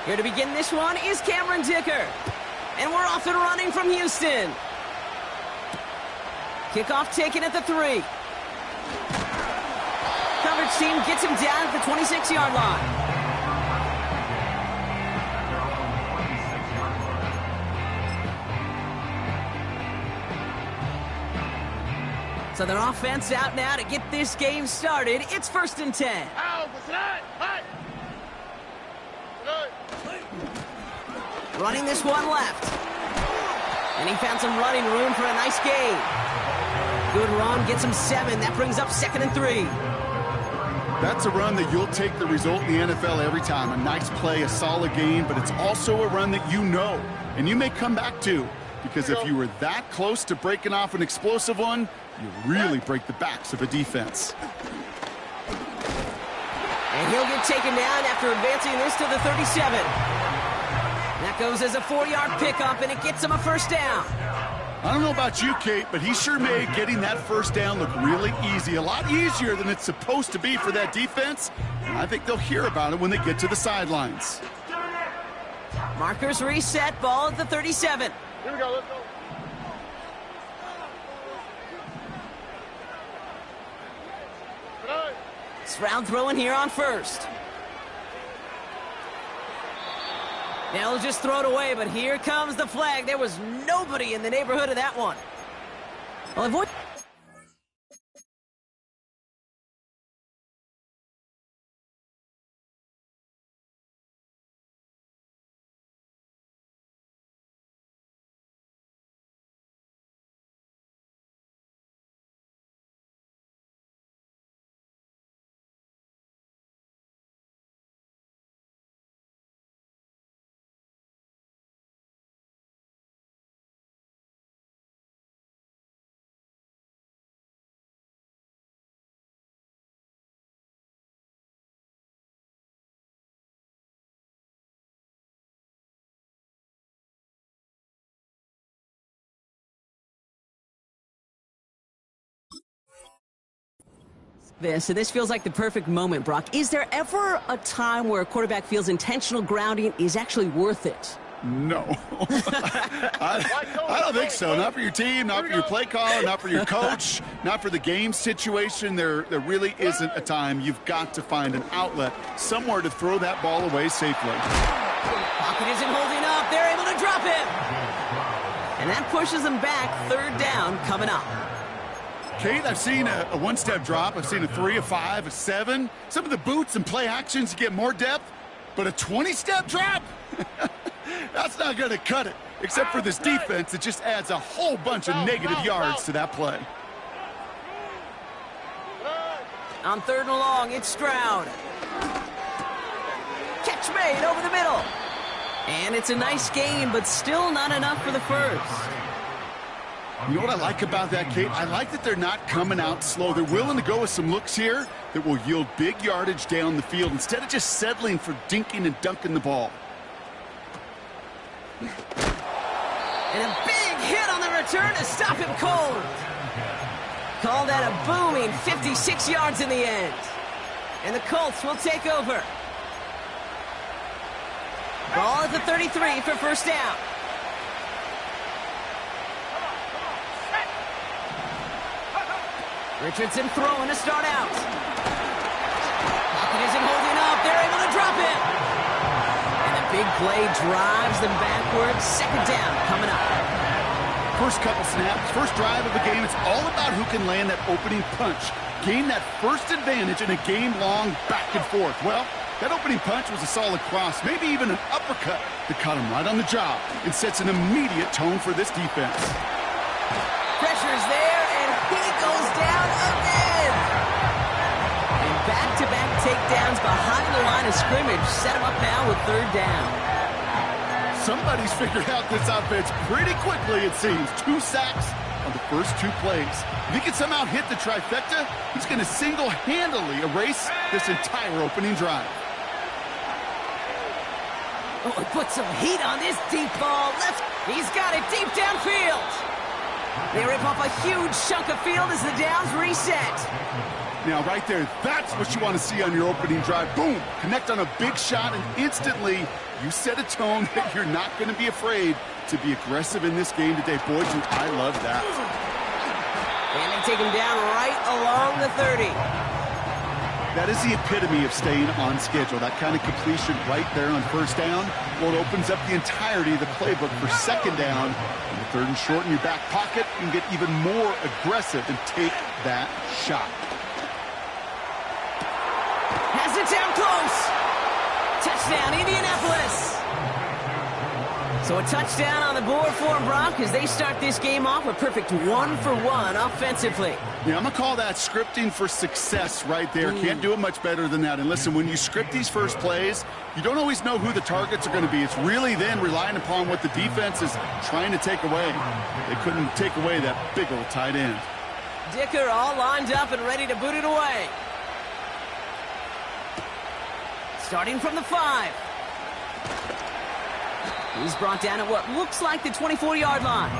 Here to begin this one is Cameron Dicker. And we're off and running from Houston. Kickoff taken at the 3. Coverage team gets him down at the 26-yard line. So their offense out now to get this game started. It's 1st and 10. Running this one left. And he found some running room for a nice gain. Good run, gets him 7. That brings up 2nd and 3. That's a run that you'll take the result in the NFL every time. A nice play, a solid gain, but it's also a run that you know, and you may come back to. Because if you were that close to breaking off an explosive one, you really break the backs of a defense. And he'll get taken down after advancing this to the 37. That goes as a 4-yard pickup, and it gets him a 1st down. I don't know about you, Kate, but he sure made getting that 1st down look really easy. A lot easier than it's supposed to be for that defense. And I think they'll hear about it when they get to the sidelines. Markers reset, ball at the 37. Here we go, let's go. It's round throwing here on 1st. Now he'll just throw it away, but here comes the flag. There was nobody in the neighborhood of that one. Well, avoid... So this feels like the perfect moment, Brock. Is there ever a time where a quarterback feels intentional grounding is actually worth it? No. I don't think so. Not for your team, not for your play caller, not for your coach, not for the game situation. There really isn't a time. You've got to find an outlet, somewhere to throw that ball away safely. Pocket isn't holding up. They're able to drop him. And that pushes them back. 3rd down coming up. Kate, I've seen a 1-step drop. I've seen a 3, a 5, a 7. Some of the boots and play actions get more depth, but a 20-step drop? That's not going to cut it, except for this defense that just adds a whole bunch of negative yards to that play. On 3rd and long, it's Stroud. Catch made over the middle. And it's a nice gain, but still not enough for the 1st. You know what I like about that, Kate? I like that they're not coming out slow. They're willing to go with some looks here that will yield big yardage down the field instead of just settling for dinking and dunking the ball. And a big hit on the return to stop him cold. Call that a booming 56 yards in the end. And the Colts will take over. Ball at the 33 for 1st down. Richardson throwing to start out. Pocket isn't holding up. They're able to drop it. And a big play drives them backwards. 2nd down coming up. First couple snaps, first drive of the game, it's all about who can land that opening punch. Gain that first advantage in a game-long back and forth. Well, that opening punch was a solid cross, maybe even an uppercut that caught him right on the job and sets an immediate tone for this defense. Pressure's there, and he goes down again. And back-to-back takedowns behind the line of scrimmage set him up now with 3rd down. Somebody's figured out this offense pretty quickly, it seems. 2 sacks on the first 2 plays. If he can somehow hit the trifecta, he's going to single-handedly erase this entire opening drive. Oh, he put some heat on this deep ball. He's got it deep downfield. They rip off a huge chunk of field as the downs reset. Now, right there, that's what you want to see on your opening drive. Boom! Connect on a big shot, and instantly you set a tone that you're not going to be afraid to be aggressive in this game today. Boy, do I love that. And they take him down right along the 30. That is the epitome of staying on schedule. That kind of completion right there on first down. Well, it opens up the entirety of the playbook for second down. And the 3rd and short in your back pocket, you can get even more aggressive and take that shot. Has it down close. Touchdown, Indianapolis. So a touchdown on the board for them, Brock, as they start this game off a perfect 1-for-1 offensively. Yeah, I'm going to call that scripting for success right there. Can't do it much better than that. And listen, when you script these first plays, you don't always know who the targets are going to be. It's really then relying upon what the defense is trying to take away. They couldn't take away that big old tight end. Dicker all lined up and ready to boot it away. Starting from the 5. He's brought down at what looks like the 24-yard line.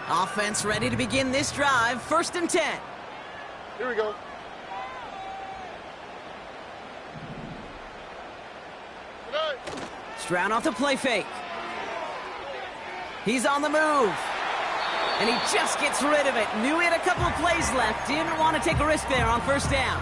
Offense ready to begin this drive. 1st and 10. Here we go. Stroud off the play fake. He's on the move. And he just gets rid of it. Knew he had a couple of plays left. Didn't want to take a risk there on first down.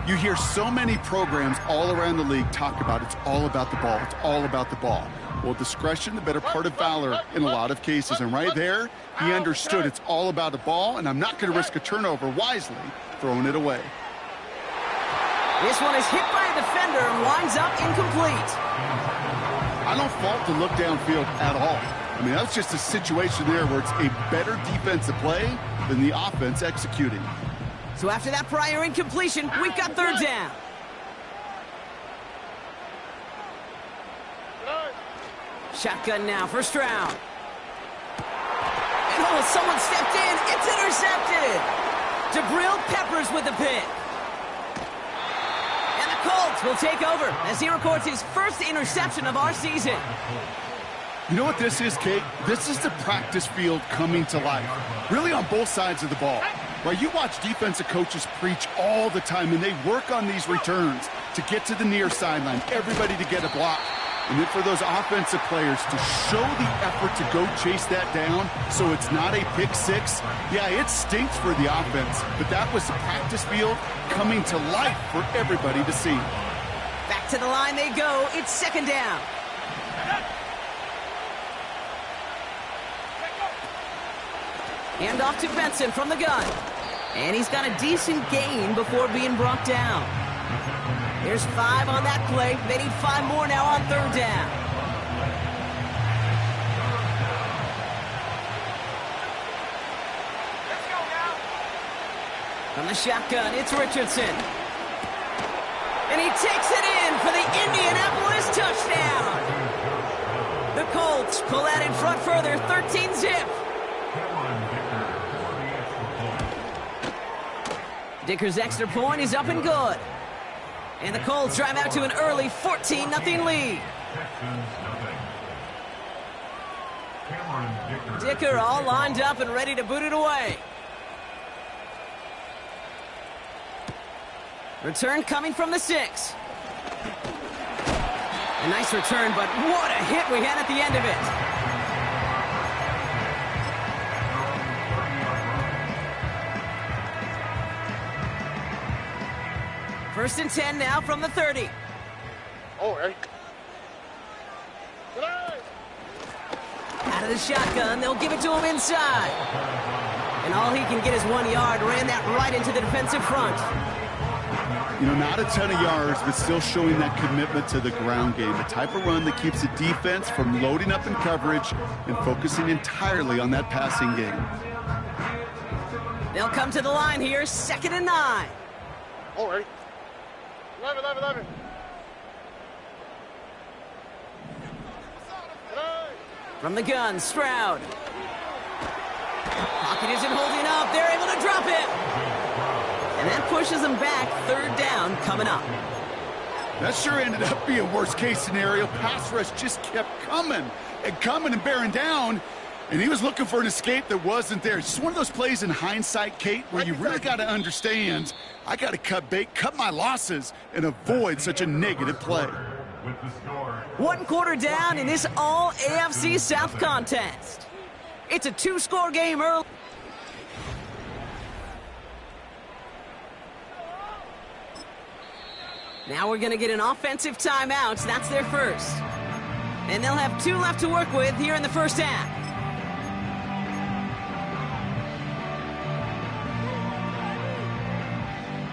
You hear so many programs all around the league talk about it's all about the ball. It's all about the ball. Well, discretion, the better part of valor in a lot of cases. And right there, he understood it's all about the ball, and I'm not going to risk a turnover, wisely throwing it away. This one is hit by a defender and winds up incomplete. I don't fault the look downfield at all. I mean, that's just a situation there where it's a better defensive play than the offense executing. So after that prior incompletion, we've got 3rd down. Shotgun now for Stroud. And someone stepped in. It's intercepted. Jabril Peppers with the pick. And the Colts will take over as he records his first interception of our season. You know what this is, Kate? This is the practice field coming to life. Really on both sides of the ball. Right, you watch defensive coaches preach all the time, and they work on these returns to get to the near sideline, everybody to get a block. And then for those offensive players to show the effort to go chase that down so it's not a pick six, yeah, it stinks for the offense. But that was the practice field coming to life for everybody to see. Back to the line they go. It's 2nd down. Hand off to Benson from the gun. And he's got a decent gain before being brought down. There's 5 on that play. They need 5 more now on 3rd down. Let's go now. From the shotgun, it's Richardson. And he takes it in for the Indianapolis touchdown. The Colts pull out in front further, 13-zip. Dicker's extra point is up and good. And the Colts drive out to an early 14-0 lead. Dicker all lined up and ready to boot it away. Return coming from the 6. A nice return, but what a hit we had at the end of it. First and 10 now from the 30. Oh, hey. Out of the shotgun, they'll give it to him inside. And all he can get is 1 yard. Ran that right into the defensive front. You know, not a ton of yards, but still showing that commitment to the ground game. The type of run that keeps the defense from loading up in coverage and focusing entirely on that passing game. They'll come to the line here, 2nd and 9. Oh, hey. 11. From the gun, Stroud. pocket isn't holding up. They're able to drop it. And that pushes them back. Third down coming up. That sure ended up being worst-case scenario. Pass rush just kept coming and bearing down, and he was looking for an escape that wasn't there. It's just one of those plays in hindsight, Kate, where you really got to understand, I got to cut bait, cut my losses, and avoid such a negative play. 1 quarter down in this all-AFC South contest. It's a 2-score game early. Now we're going to get an offensive timeout. That's their first. And they'll have 2 left to work with here in the first half.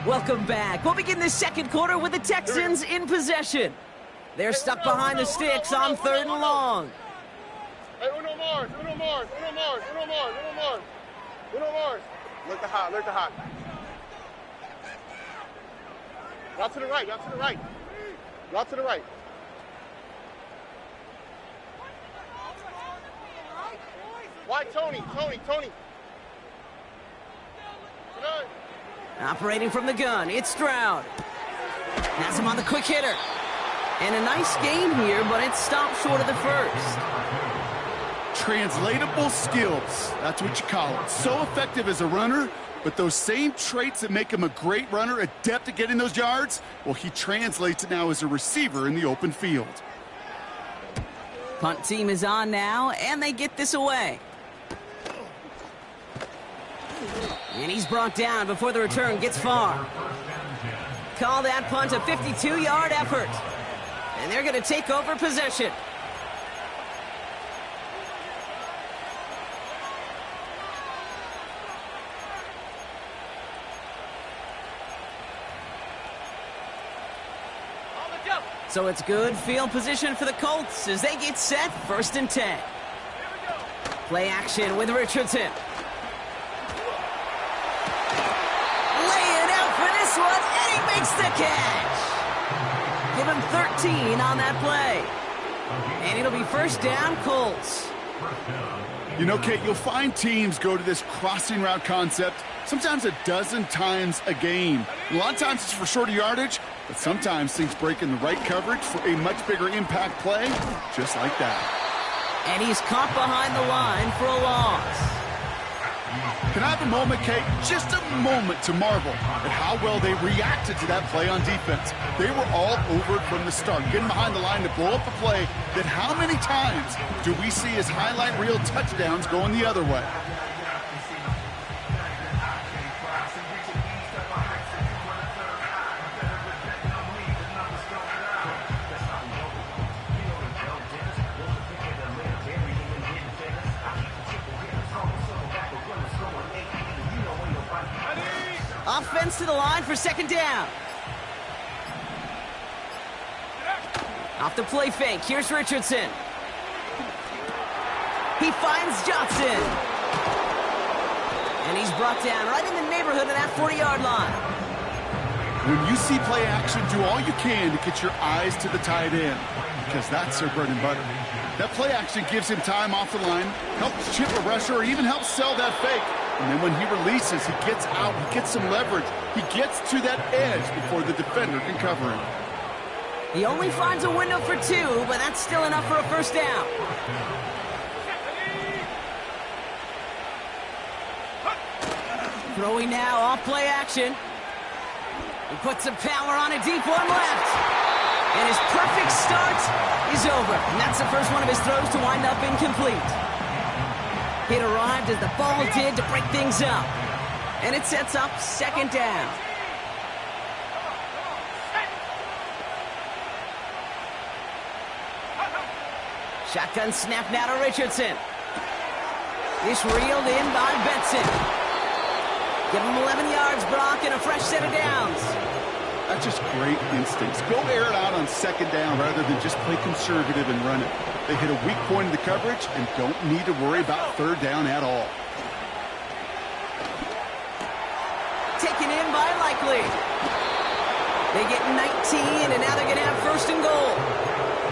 Welcome back. We'll begin the second quarter with the Texans in possession. They're stuck behind the sticks on 3rd and long. Hey, Uno Mars. Look to hot. Route to the right. Why, Tony? Good. Operating from the gun, it's Stroud. Has him on the quick hitter. And a nice game here, but it stopped short of the first. Translatable skills, that's what you call it. So effective as a runner, but those same traits that make him a great runner, adept at getting those yards, well, he translates it now as a receiver in the open field. Punt team is on now, and they get this away. And he's brought down before the return gets far. Call that punt a 52-yard effort. And they're going to take over possession. So it's good field position for the Colts as they get set, 1st and 10. Play action with Richardson. Laying out for this one, and he makes the catch. Give him 13 on that play. And it'll be 1st down, Colts. You know, Kate, you'll find teams go to this crossing route concept sometimes a dozen times a game. A lot of times it's for shorter yardage, but sometimes things break in the right coverage for a much bigger impact play, just like that. And he's caught behind the line for a loss. Can I have a moment, Kate? Just a moment to marvel at how well they reacted to that play on defense. They were all over it from the start, getting behind the line to blow up a play that how many times do we see as highlight reel touchdowns going the other way? Offense to the line for 2nd down. Off the play fake. Here's Richardson. He finds Johnson. And he's brought down right in the neighborhood of that 40-yard line. When you see play action, do all you can to get your eyes to the tight end, because that's their bread and butter. That play action gives him time off the line, helps chip a rusher, or even helps sell that fake. And then when he releases, he gets out, he gets some leverage. He gets to that edge before the defender can cover him. He only finds a window for 2, but that's still enough for a 1st down. Throwing now off play action. He puts some power on a deep one left. And his perfect start is over. And that's the first one of his throws to wind up incomplete. It arrived as the ball did to break things up. And it sets up 2nd down. Shotgun snap now to Richardson. This reeled in by Benson. Give him 11 yards, Brock, and a fresh set of downs. That's just great instincts. Go air it out on 2nd down rather than just play conservative and run it. They hit a weak point in the coverage and don't need to worry about 3rd down at all. Taken in by Likely. They get 19, and now they're going to have 1st and goal.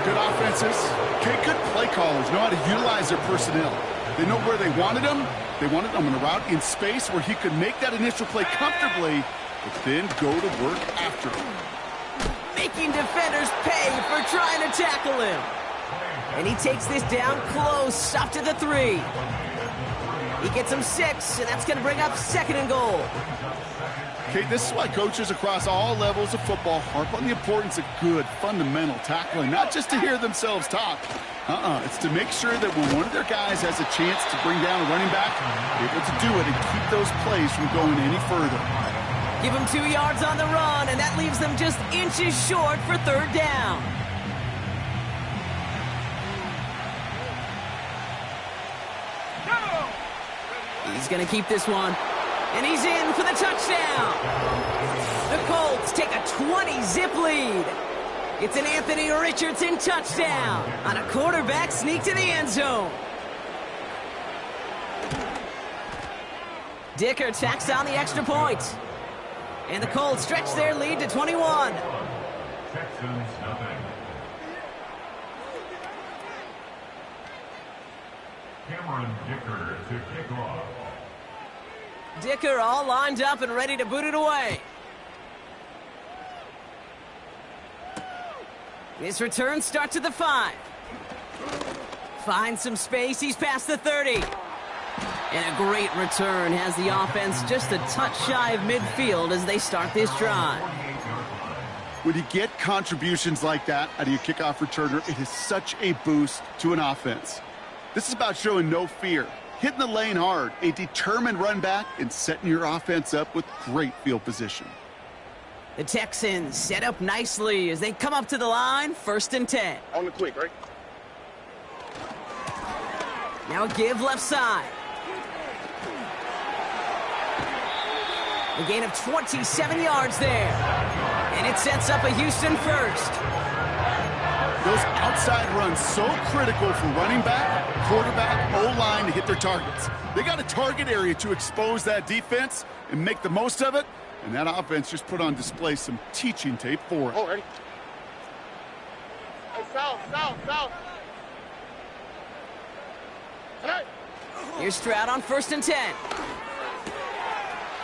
Good offense defenses. Okay, good play callers know how to utilize their personnel. They know where they wanted him. They wanted him on a route in space where he could make that initial play comfortably, but then go to work after him. Making defenders pay for trying to tackle him. And he takes this down close, up to the 3. He gets him 6, and that's going to bring up 2nd and goal. Okay, this is why coaches across all levels of football harp on the importance of good, fundamental tackling, not just to hear themselves talk. It's to make sure that when one of their guys has a chance to bring down a running back, they're able to do it and keep those plays from going any further. Give him 2 yards on the run, and that leaves them just inches short for 3rd down. He's going to keep this one. And he's in for the touchdown. The Colts take a 20-zip lead. It's an Anthony Richardson touchdown on a quarterback sneak to the end zone. Dicker tacks down the extra point. And the Colts stretch their lead to 21. Texans nothing. Cameron Dicker to kick off. Dicker all lined up and ready to boot it away. His return starts at the 5. Finds some space. He's past the 30. And a great return has the offense just a touch shy of midfield as they start this drive. When you get contributions like that out of your kickoff returner, it is such a boost to an offense. This is about showing no fear, hitting the lane hard, a determined run back, and setting your offense up with great field position. The Texans set up nicely as they come up to the line, 1st and 10. On the quick, right? Now a give left side. A gain of 27 yards there. And it sets up a Houston 1st. Those outside runs so critical for running back, quarterback, O-line to hit their targets. They got a target area to expose that defense and make the most of it. And that offense just put on display some teaching tape for it. Oh, ready? Hey, south. Hey. Here's Stroud on 1st and 10.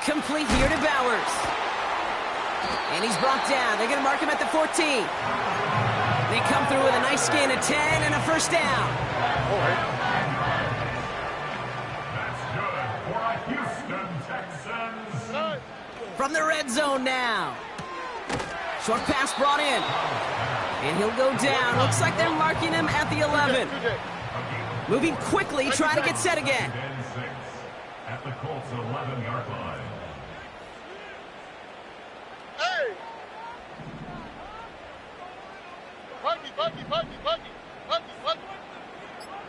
Complete here to Bowers. And he's brought down. They're going to mark him at the 14. They come through with a nice gain of 10 and a 1st down. Oh, ready? That's good for a Houston Texans. Hey. From the red zone now. Short pass brought in. And he'll go down. Looks like they're marking him at the 11. Moving quickly, trying to get set again. At the Colts 11-yard line. Hey! Buggy.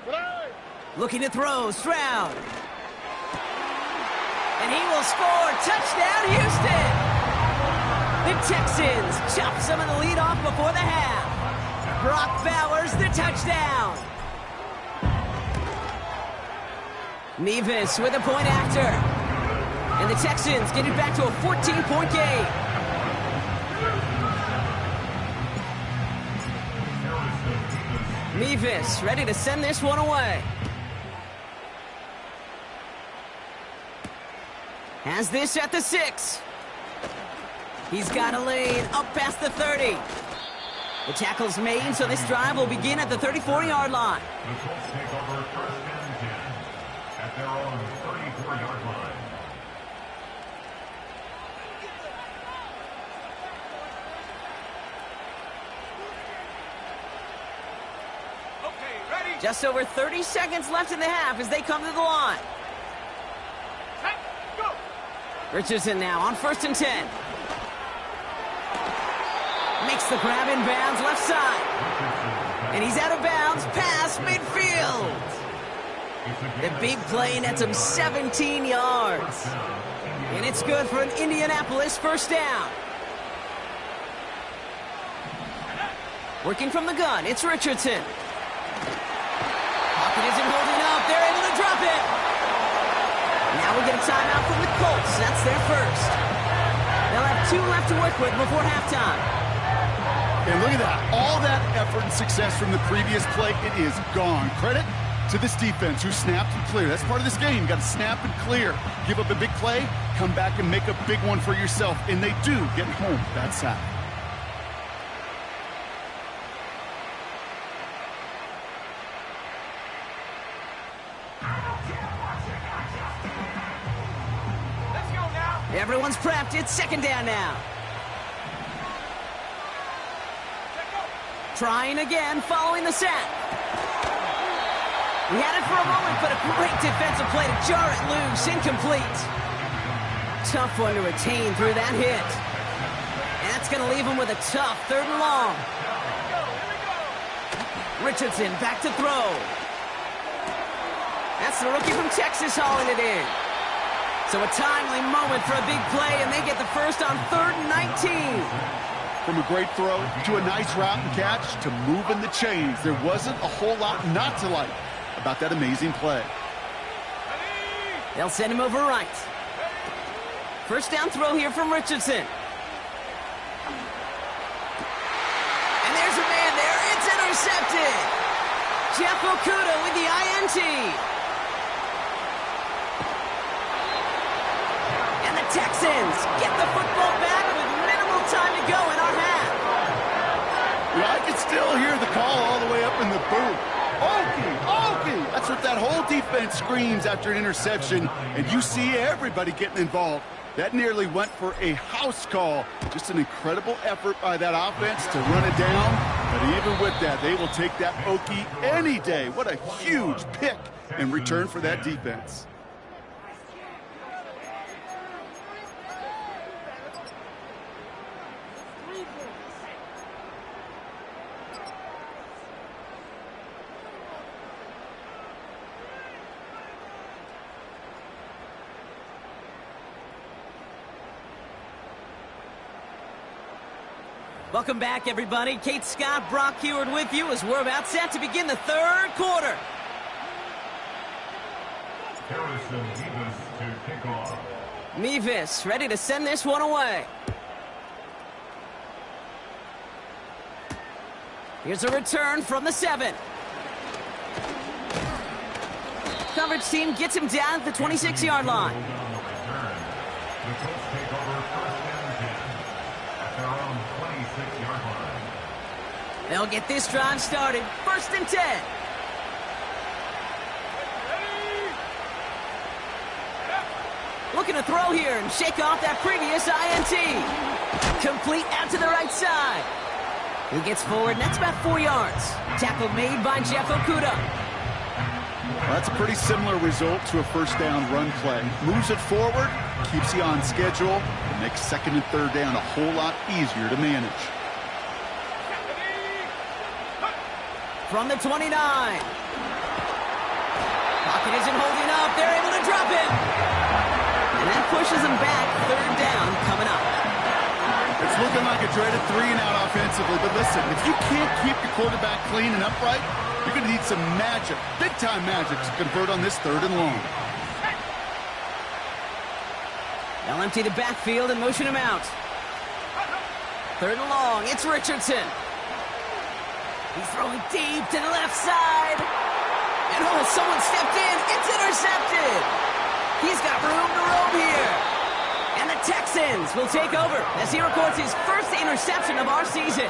Hey! Looking to throw, Stroud. And he will score. Touchdown, Houston! The Texans chop some of the lead off before the half. Brock Bowers, the touchdown. Nevis with a point after. And the Texans get it back to a 14-point game. Nevis ready to send this one away. Has this at the 6. He's got a lane up past the 30. The tackle's made, so this drive will begin at the 34-yard line. The Colts take over 1st and 10 at their own 34-yard line. Just over 30 seconds left in the half as they come to the line. Richardson now on 1st and 10. Makes the grab in bounds left side. And he's out of bounds past midfield. The big play nets him 17 yards. And it's good for an Indianapolis 1st down. Working from the gun, it's Richardson. Pocket isn't holding up. They're able to drop it. Now we get a timeout from the Colts. That's their 1st. They'll have 2 left to work with before halftime. And look at that. All that effort and success from the previous play, it is gone. Credit to this defense who snapped and cleared. That's part of this game. You got to snap and clear. Give up a big play, come back and make a big one for yourself. And they do get home that sack. Everyone's prepped. It's second down now. Trying again, following the sack. He had it for a moment, but a great defensive play to jar it loose. Incomplete. Tough one to retain through that hit. And that's going to leave him with a tough 3rd and long. Richardson back to throw. That's the rookie from Texas hauling it in. So a timely moment for a big play, and they get the first on 3rd and 19. From a great throw to a nice route and catch to moving the chains, there wasn't a whole lot not to like about that amazing play. They'll send him over right. First down throw here from Richardson. And there's a man there. It's intercepted. Jeff Okuda with the INT. Texans get the football back with minimal time to go in our half. Yeah, I can still hear the call all the way up in the booth. Okie! That's what that whole defense screams after an interception, and you see everybody getting involved. That nearly went for a house call. Just an incredible effort by that offense to run it down, but even with that, they will take that Okie any day. What a huge pick in return for that defense. Welcome back, everybody. Kate Scott, Brock Heward with you as we're about set to begin the 3rd quarter. Harrison Mevis to kick off. Mevis ready to send this one away. Here's a return from the 7. Coverage team gets him down at the 26-yard line. The Colts take over 1st and 10 at their own 26-yard line. They'll get this drive started. 1st and 10. Looking to throw here and shake off that previous INT. Complete out to the right side. He gets forward, and that's about 4 yards. Tackle made by Jeff Okuda. Well, that's a pretty similar result to a 1st down run play. Moves it forward, keeps you on schedule, and makes 2nd and 3rd down a whole lot easier to manage. From the 29. Pocket isn't holding up. They're able to drop him. And that pushes him back. 3rd down coming up. It's looking like a dreaded 3-and-out offensively, but listen, if you can't keep your quarterback clean and upright, you're going to need some magic, big-time magic, to convert on this 3rd and long. They'll empty the backfield and motion him out. 3rd and long, it's Richardson. He's throwing deep to the left side. And oh, someone stepped in. It's intercepted. He's got room to roam here. And the Texans will take over as he records his 1st interception of our season.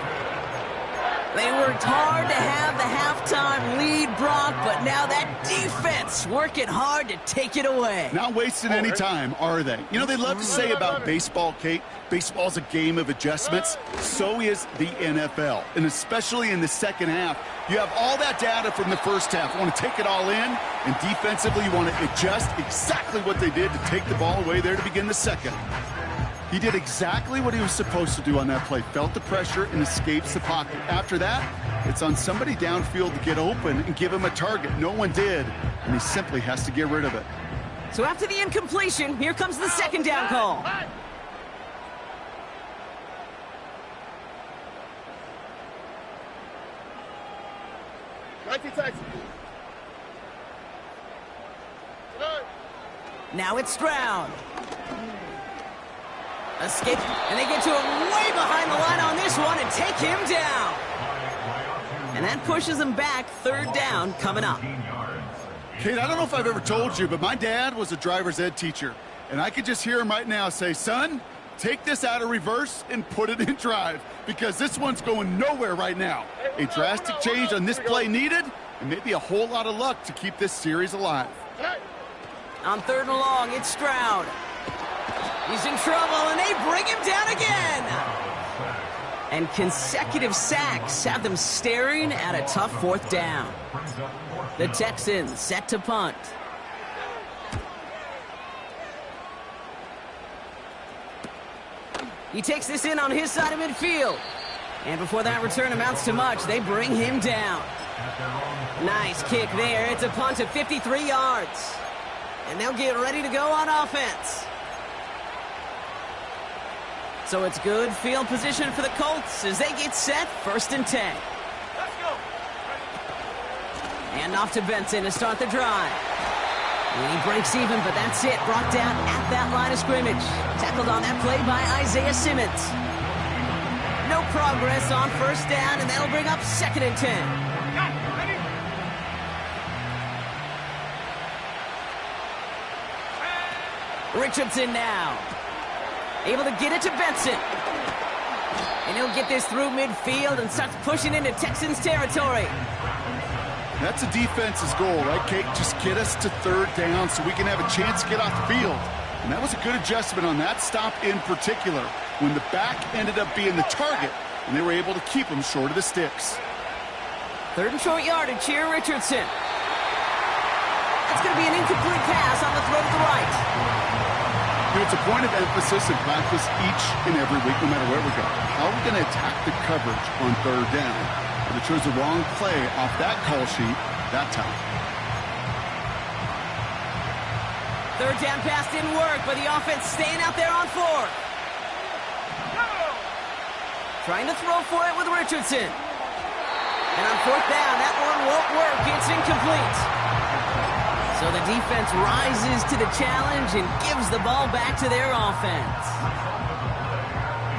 They worked hard to have the halftime lead, Brock, but now that defense working hard to take it away. Not wasting any time, are they? You know, they love to say about baseball, Kate, baseball's a game of adjustments. So is the NFL. And especially in the 2nd half, you have all that data from the 1st half. You want to take it all in, and defensively you want to adjust exactly what they did to take the ball away there to begin the 2nd. He did exactly what he was supposed to do on that play. Felt the pressure and escapes the pocket. After that, it's on somebody downfield to get open and give him a target. No one did, and he simply has to get rid of it. So after the incompletion, here comes the 2nd down call. Now it's Stroud. Escape, and they get to him way behind the line on this one and take him down. And that pushes them back. 3rd down coming up. Kate, I don't know if I've ever told you, but my dad was a driver's ed teacher. And I could just hear him right now say, son, take this out of reverse and put it in drive, because this one's going nowhere right now. A drastic change on this play needed, and maybe a whole lot of luck to keep this series alive. On 3rd and long, it's Stroud. He's in trouble, and they bring him down again. And consecutive sacks have them staring at a tough 4th down. The Texans set to punt. He takes this in on his side of midfield. And before that return amounts to much, they bring him down. Nice kick there. It's a punt of 53 yards. And they'll get ready to go on offense. So it's good field position for the Colts as they get set. 1st and 10. Let's go. And off to Benson to start the drive. And he breaks even, but that's it. Brought down at that line of scrimmage. Tackled on that play by Isaiah Simmons. No progress on 1st down, and that'll bring up 2nd and 10. Richardson now. Able to get it to Benson. And he'll get this through midfield and starts pushing into Texans territory. That's a defense's goal, right, Kate? Just get us to 3rd down so we can have a chance to get off the field. And that was a good adjustment on that stop in particular, when the back ended up being the target, and they were able to keep him short of the sticks. 3rd and short yardage here, Richardson. That's going to be an incomplete pass on the throw to the right. It's a point of emphasis in practice each and every week, no matter where we go. How are we going to attack the coverage on 3rd down? But they chose the wrong play off that call sheet that time. 3rd down pass didn't work, but the offense staying out there on 4th. Trying to throw for it with Richardson. And on 4th down, that one won't work. It's incomplete. So the defense rises to the challenge and gives the ball back to their offense.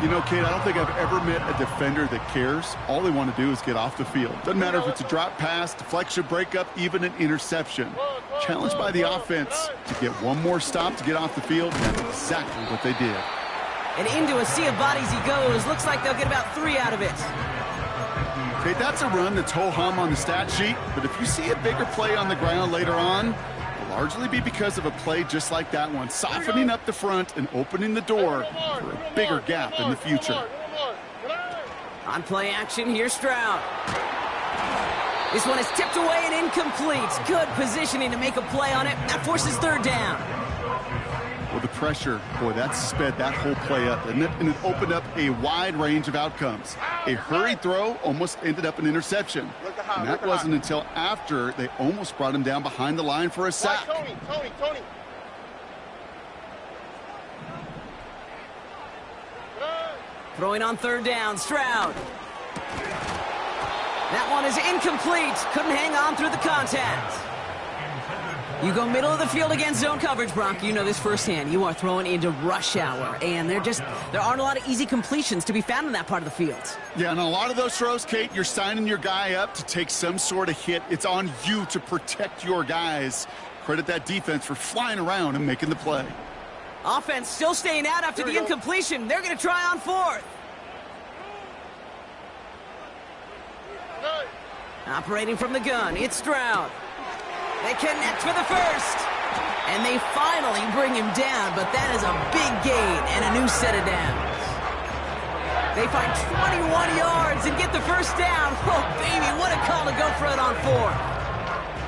You know, Kate, I don't think I've ever met a defender that cares. All they want to do is get off the field. Doesn't matter if it's a drop pass, deflection, breakup, even an interception. Challenged by the offense to get one more stop to get off the field, and that's exactly what they did. And into a sea of bodies he goes. Looks like they'll get about 3 out of it. Okay, that's a run that's ho-hum on the stat sheet, but if you see a bigger play on the ground later on, it'll largely be because of a play just like that one, softening up the front and opening the door for a bigger gap in the future. On play action, here's Stroud. This one is tipped away and incomplete. Good positioning to make a play on it. That forces 3rd down. Well, the pressure, boy, that sped that whole play up, and it opened up a wide range of outcomes. A hurried throw almost ended up an interception. And that wasn't until after they almost brought him down behind the line for a sack. Tony. Throwing on 3rd down, Stroud. That one is incomplete. Couldn't hang on through the contact. You go middle of the field against zone coverage, Brock. You know this firsthand. You are throwing into rush hour, and there aren't a lot of easy completions to be found in that part of the field. Yeah, and a lot of those throws, Kate, you're signing your guy up to take some sort of hit. It's on you to protect your guys. Credit that defense for flying around and making the play. Offense still staying out after the incompletion. They're going to try on 4th. Operating from the gun, it's Stroud. They connect for the 1st. And they finally bring him down, but that is a big gain and a new set of downs. They find 21 yards and get the 1st down. Oh, baby, what a call to go for it on 4th.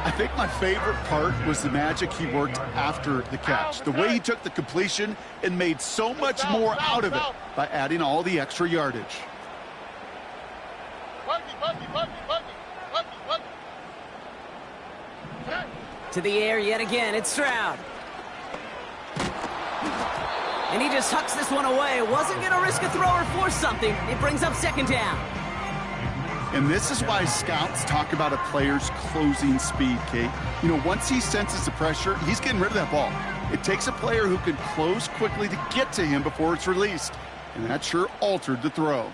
I think my favorite part was the magic he worked after the catch. The way he took the completion and made so much more out of it by adding all the extra yardage. To the air yet again, it's Stroud. And he just hucks this one away. Wasn't going to risk a throw or force something. It brings up 2nd down. And this is why scouts talk about a player's closing speed, Kate. You know, once he senses the pressure, he's getting rid of that ball. It takes a player who can close quickly to get to him before it's released. And that sure altered the throw.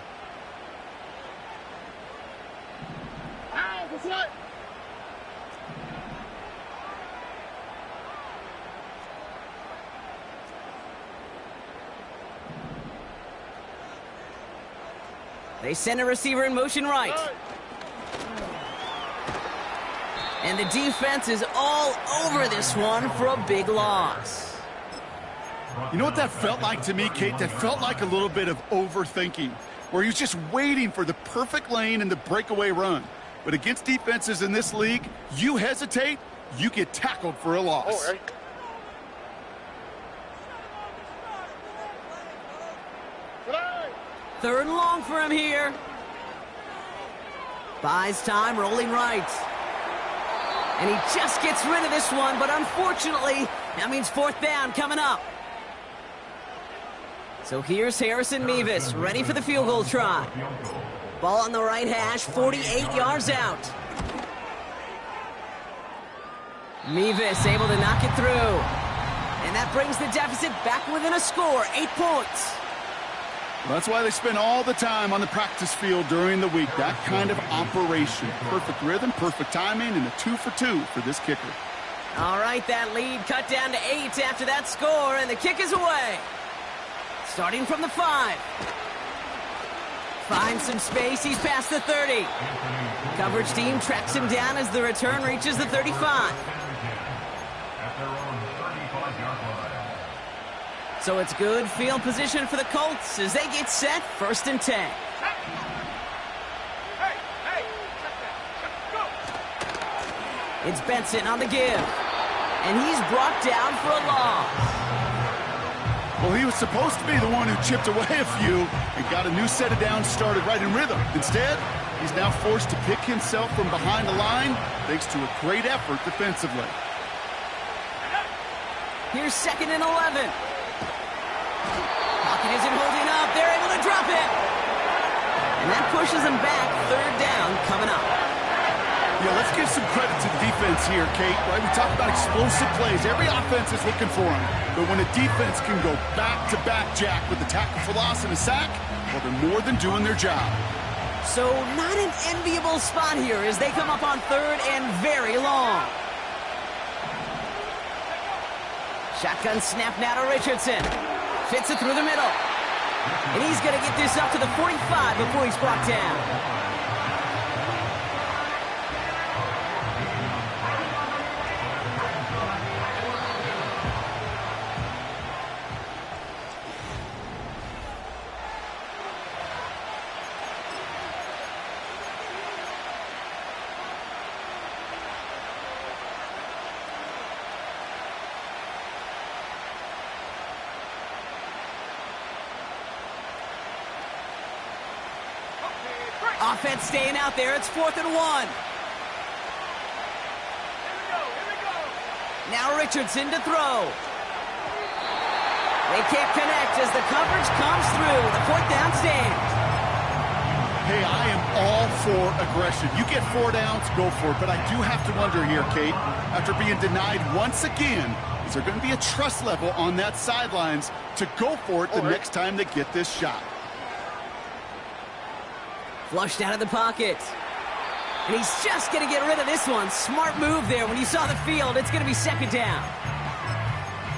They send a receiver in motion right. And the defense is all over this one for a big loss. You know what that felt like to me, Kate? That felt like a little bit of overthinking, where he was just waiting for the perfect lane and the breakaway run. But against defenses in this league, you hesitate, you get tackled for a loss. Third and long for him here. Buys time, rolling right. And he just gets rid of this one, but unfortunately, that means fourth down coming up. So here's Harrison Mevis, ready for the field goal try. Ball on the right hash, 48 yards out. Mevis able to knock it through. And that brings the deficit back within a score, 8 points. Well, that's why they spend all the time on the practice field during the week. That kind of operation. Perfect rhythm, perfect timing, and a 2 for 2 for this kicker. All right, that lead cut down to 8 after that score, and the kick is away. Starting from the 5. Finds some space, he's past the 30. Coverage team tracks him down as the return reaches the 35. So it's good field position for the Colts as they get set, 1st and 10. It's Benson on the give. And he's brought down for a loss. Well, he was supposed to be the one who chipped away a few and got a new set of downs started right in rhythm. Instead, he's now forced to pick himself from behind the line thanks to a great effort defensively. Here's 2nd and 11. Pocket isn't holding up. They're able to drop it. And that pushes them back. 3rd down coming up. Yeah, let's give some credit to the defense here, Kate. Right? We talk about explosive plays. Every offense is looking for them. But when a defense can go back-to-back, Jack, with a tackle for loss and a sack, well, they're more than doing their job. So not an enviable spot here as they come up on 3rd and very long. Shotgun snap now to Richardson. Fits it through the middle. And he's going to get this up to the 45 before he's brought down. Offense staying out there. It's 4th and 1. Now Richardson to throw. They can't connect as the coverage comes through. The 4th down stands. Hey, I am all for aggression. You get 4 downs, go for it. But I do have to wonder here, Kate, after being denied once again, is there going to be a trust level on that sidelines to go for it the next time they get this shot? Flushed out of the pocket. And he's just going to get rid of this one. Smart move there. When you saw the field, it's going to be 2nd down.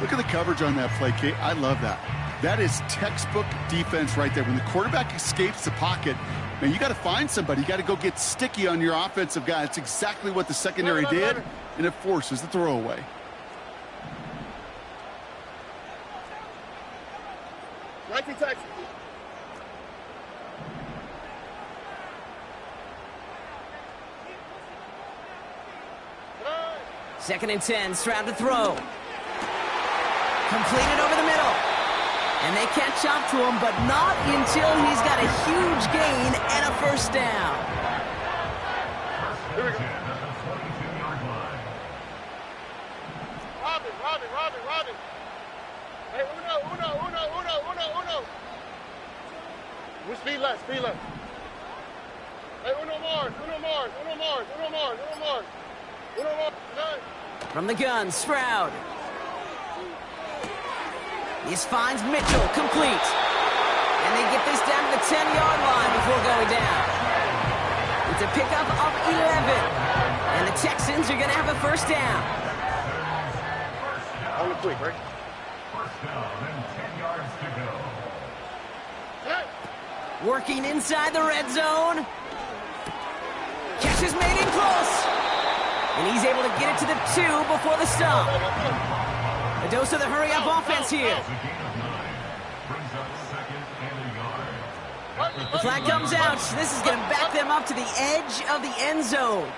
Look at the coverage on that play, Kate. I love that. That is textbook defense right there. When the quarterback escapes the pocket, man, you got to find somebody. You got to go get sticky on your offensive guy. That's exactly what the secondary did, and it forces the throwaway. Right to Texas. 2nd and 10, Stroud to throw. Completed over the middle. And they catch up to him, but not until he's got a huge gain and a 1st down. Robin. Hey, uno. Speed left. Hey, uno more. None. From the gun, Stroud. This finds Mitchell, complete. And they get this down to the 10-yard line before going down. It's a pickup of 11. And the Texans are going to have a first down. Only quick, right? First down and 10 yards to go. Hey. Working inside the red zone. Catch is made in close. And he's able to get it to the 2 before the stop. A dose of the hurry-up offense here. It's a gain of 9. Brings up second and a yard. The flag comes out. This is going to back them up to the edge of the end zone.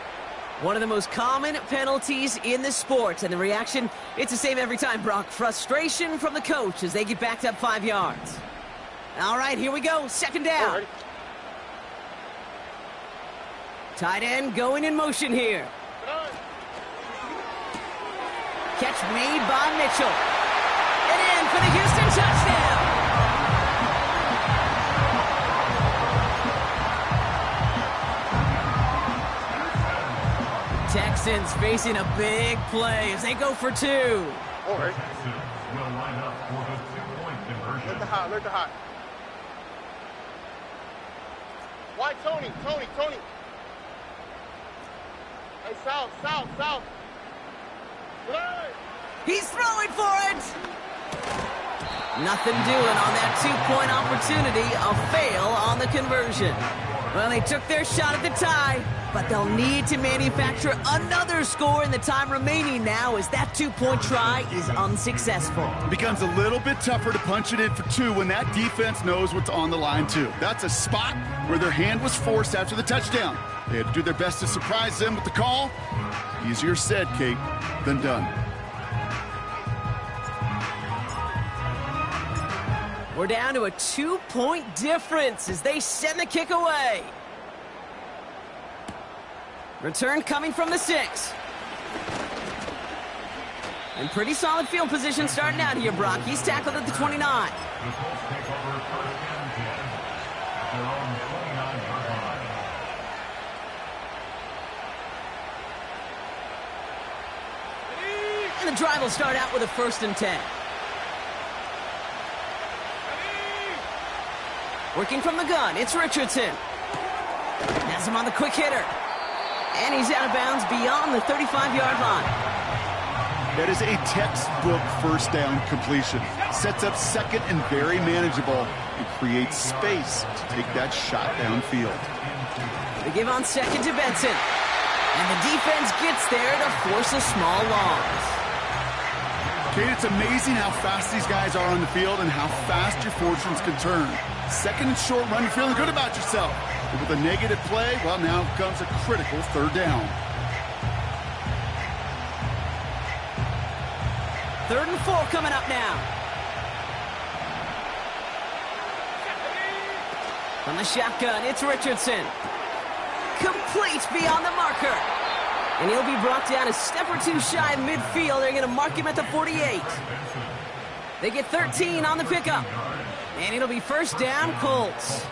One of the most common penalties in the sport. And the reaction, it's the same every time, Brock. Frustration from the coach as they get backed up 5 yards. All right, here we go. Second down. Tight end going in motion here. Catch made by Mitchell. And in for the Houston touchdown. Texans facing a big play as they go for 2. All right. Texans will line up for the 2-point conversion. Let the hot. Why, Tony? Hey, south. Hey. He's throwing for it. Nothing doing on that 2-point opportunity. A fail on the conversion. Well, they took their shot at the tie, but they'll need to manufacture another score in the time remaining now as that 2-point try is unsuccessful. It becomes a little bit tougher to punch it in for 2 when that defense knows what's on the line, too. That's a spot where their hand was forced after the touchdown. They had to do their best to surprise them with the call. Easier said, Kate, than done. We're down to a 2-point difference as they send the kick away. Return coming from the 6. And pretty solid field position starting out here, Brock. He's tackled at the 29. The Colts take over first and 10 at their own 29-yard line. And the drive will start out with a 1st and 10. Working from the gun, it's Richardson. Has him on the quick hitter. And he's out of bounds beyond the 35-yard line. That is a textbook first down completion. Sets up second and very manageable and creates space to take that shot downfield. They give on second to Benson. And the defense gets there to force a small loss. Kate, it's amazing how fast these guys are on the field and how fast your fortunes can turn. Second and short run, you're feeling good about yourself. But with a negative play, well, now comes a critical 3rd down. 3rd and 4 coming up now. From the shotgun, it's Richardson. Complete beyond the marker. And he'll be brought down a step or 2 shy of midfield. They're going to mark him at the 48. They get 13 on the pickup. And it'll be first down, Colts.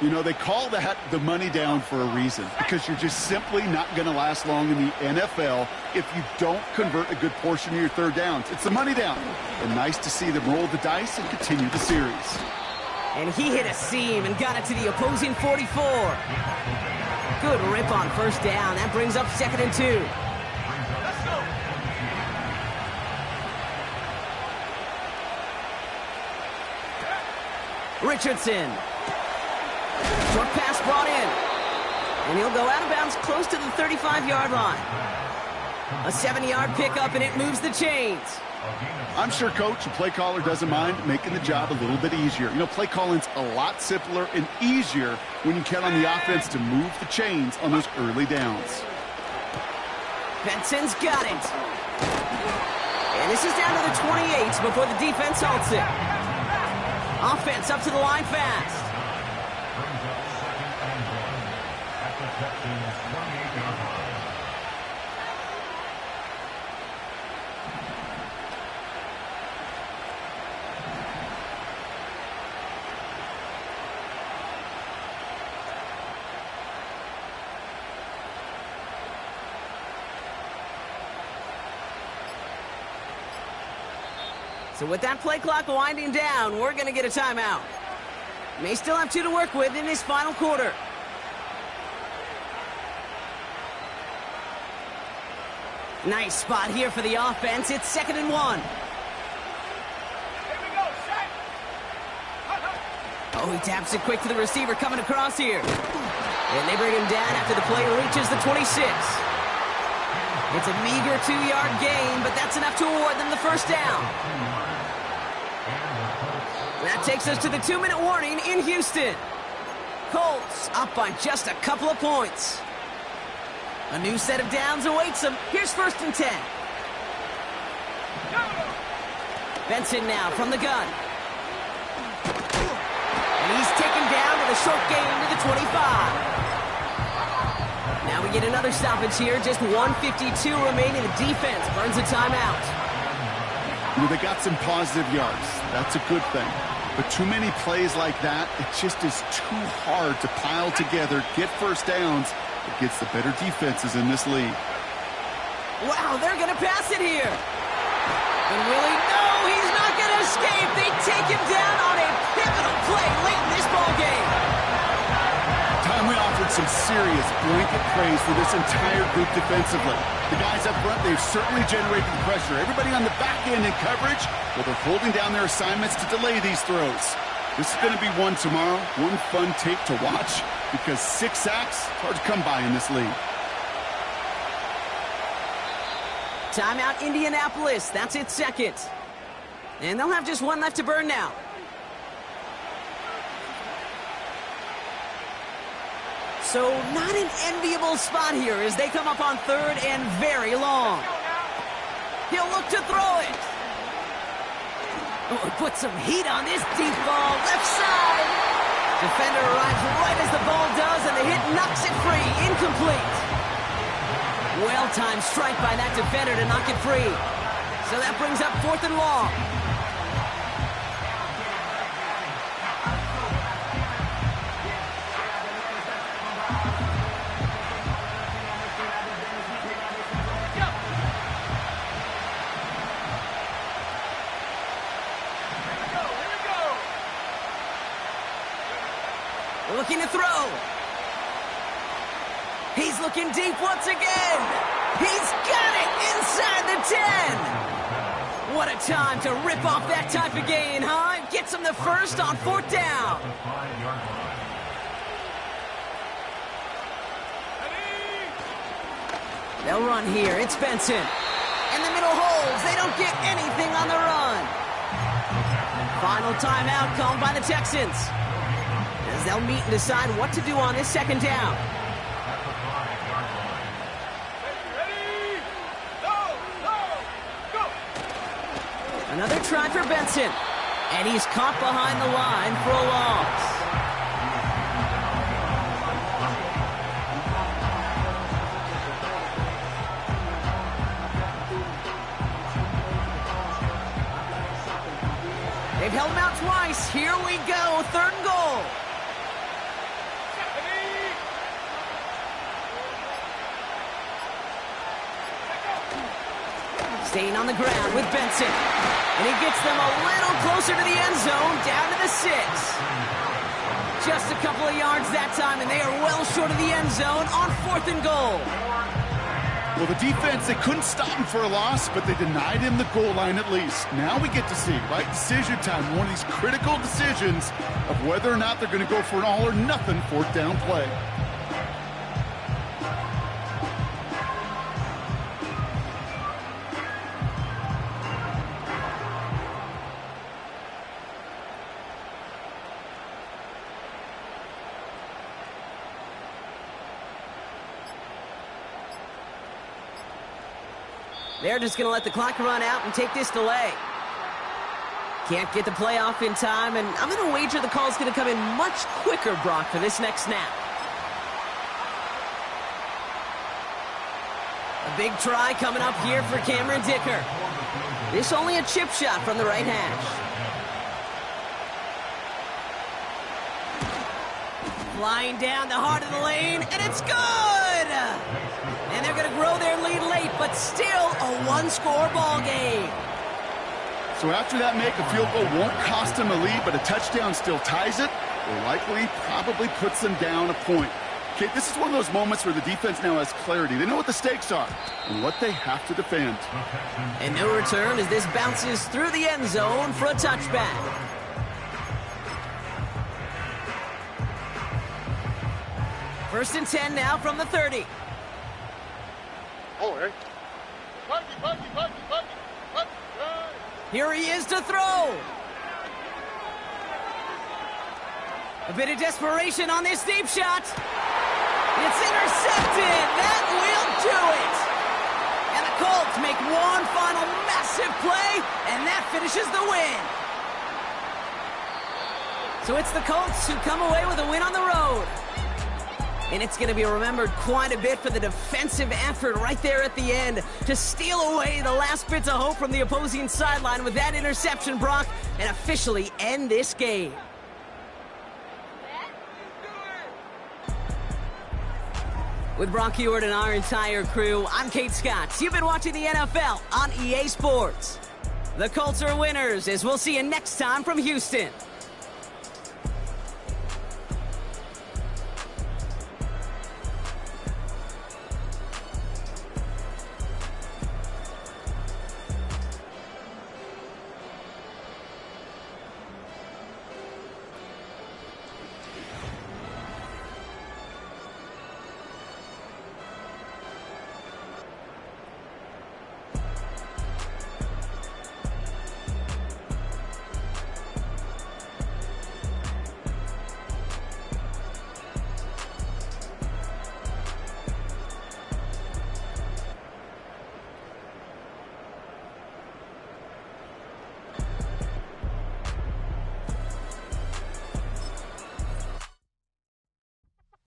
You know, they call that the money down for a reason, because you're just simply not going to last long in the NFL if you don't convert a good portion of your 3rd downs. It's the money down. And nice to see them roll the dice and continue the series. And he hit a seam and got it to the opposing 44. Good rip on first down. That brings up 2nd and 2. Richardson. Short pass brought in. And he'll go out of bounds close to the 35-yard line. A 70-yard pickup, and it moves the chains. I'm sure coach and play caller doesn't mind making the job a little bit easier. You know, play calling's a lot simpler and easier when you count on the offense to move the chains on those early downs. Benson's got it. And this is down to the 28 before the defense halts it. Offense up to the line fast. Brings up second and 1 at the Texans' 28-yard line. So with that play clock winding down, we're going to get a timeout. May still have 2 to work with in this final quarter. Nice spot here for the offense. It's 2nd and 1. Oh, he taps it quick to the receiver coming across here. And they bring him down after the play reaches the 26. It's a meager 2-yard gain, but that's enough to award them the first down. That takes us to the 2-minute warning in Houston. Colts up by just a couple of points. A new set of downs awaits them. Here's 1st and 10. Benson now from the gun. And he's taken down with a short gain to the 25. Now we get another stoppage here. Just 1:52 remaining. The defense burns a timeout. They got some positive yards. That's a good thing. But too many plays like that, it just is too hard to pile together, get first downs against the better defenses in this league. Wow, they're going to pass it here. And Willie, no, he's not going to escape. They take him down on a pivotal play late in this ball game. Tom, we offered some serious blanket praise for this entire group defensively. The guys up front, they've certainly generated the pressure. Everybody on the back end in coverage, well, they're holding down their assignments to delay these throws. This is going to be one tomorrow, one fun tape to watch, because 6 sacks, hard to come by in this league. Timeout Indianapolis. That's its 2nd. And they'll have just 1 left to burn now. So not an enviable spot here as they come up on 3rd and very long. He'll look to throw it. Oh, put some heat on this deep ball. Left side. Defender arrives right as the ball does, and the hit knocks it free. Incomplete. Well-timed strike by that defender to knock it free. So that brings up 4th and long. Looking to throw. He's looking deep once again. He's got it inside the 10. What a time to rip off that type of gain, huh? Gets him the first on 4th down. They'll run here. It's Benson. And the middle holds. They don't get anything on the run. Final timeout called by the Texans, as they'll meet and decide what to do on this 2nd down. Another try for Benson. And he's caught behind the line for a loss. They've held him out twice. Here we go. 3rd and goal. Staying on the ground with Benson. And he gets them a little closer to the end zone, down to the 6. Just a couple of yards that time, and they are well short of the end zone on 4th and goal. Well, the defense, they couldn't stop him for a loss, but they denied him the goal line at least. Now we get to see, right, decision time, one of these critical decisions of whether or not they're going to go for an all-or-nothing 4th down play. They're just going to let the clock run out and take this delay. Can't get the play off in time, and I'm going to wager the call's going to come in much quicker, Brock, for this next snap. A big try coming up here for Cameron Dicker. This only a chip shot from the right hash. Flying down the heart of the lane, and it's good! And they're going to grow their lead late, but still a 1-score ball game. So after that make, a field goal won't cost them a lead, but a touchdown still ties it, or likely probably puts them down a point. Okay, this is one of those moments where the defense now has clarity. They know what the stakes are and what they have to defend. And no return as this bounces through the end zone for a touchback. First and 10 now from the 30. Oh, hey. Buggy. Here he is to throw. A bit of desperation on this deep shot. It's intercepted. That will do it. And the Colts make one final massive play, and that finishes the win. So it's the Colts who come away with a win on the road. And it's going to be remembered quite a bit for the defensive effort right there at the end to steal away the last bits of hope from the opposing sideline with that interception, Brock, and officially end this game. With Brock Heward and our entire crew, I'm Kate Scott. You've been watching the NFL on EA Sports. The Colts are winners, as we'll see you next time from Houston.